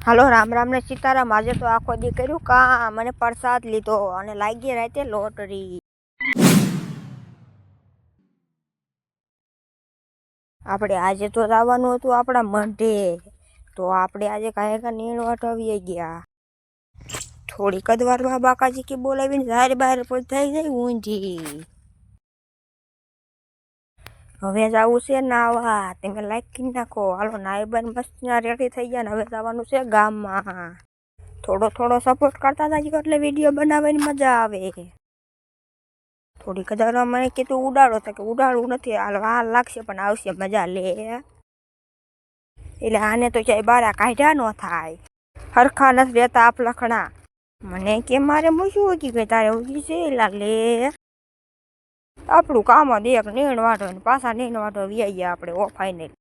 હાલો રામ રામ ને સીતારામ। આજે તો આખો દી કર્યું કામ અને પ્રસાદ લીધો અને લાગી રાતે લોટરી। આપણે આજે તો જવાનું હતું આપણા મઢે, તો આપણે આજે કાંઈ નીણવટ આવી ગયા। થોડીક જ વારમાં બાકાજી કી બોલાવીને જાહેર બહાર થઈ જાય ઊંધી। હવે જવું છે નાવા, તમે લાઈક કરી નાખો। હાલો નાઈ બન મસ્તીના રેડી થઈ ગયા ને હવે જવાનું છે ગામમાં। થોડો થોડો સપોર્ટ કરતા હતા એટલે વિડીયો બનાવવાની મજા આવે। થોડીક જ વારમાં મને કીધું ઉડાડો, તો કે ઉડાડવું નથી, હાલ વાર લાગશે પણ આવશે મજા લે। એટલે આને તો ક્યાંય બારા કાઢ્યા ન થાય, હરખા નથી રહેતા આપ લખણા। મને કે મારે મૂછું ઉગી ગઈ, તારે ઉગી છે એલા લે। આપણું કામ જ એક નીણ વાટો ને પાછા નીણ વાટો વ્યાઈ ગયા આપણે ઓ ફાઇનલ।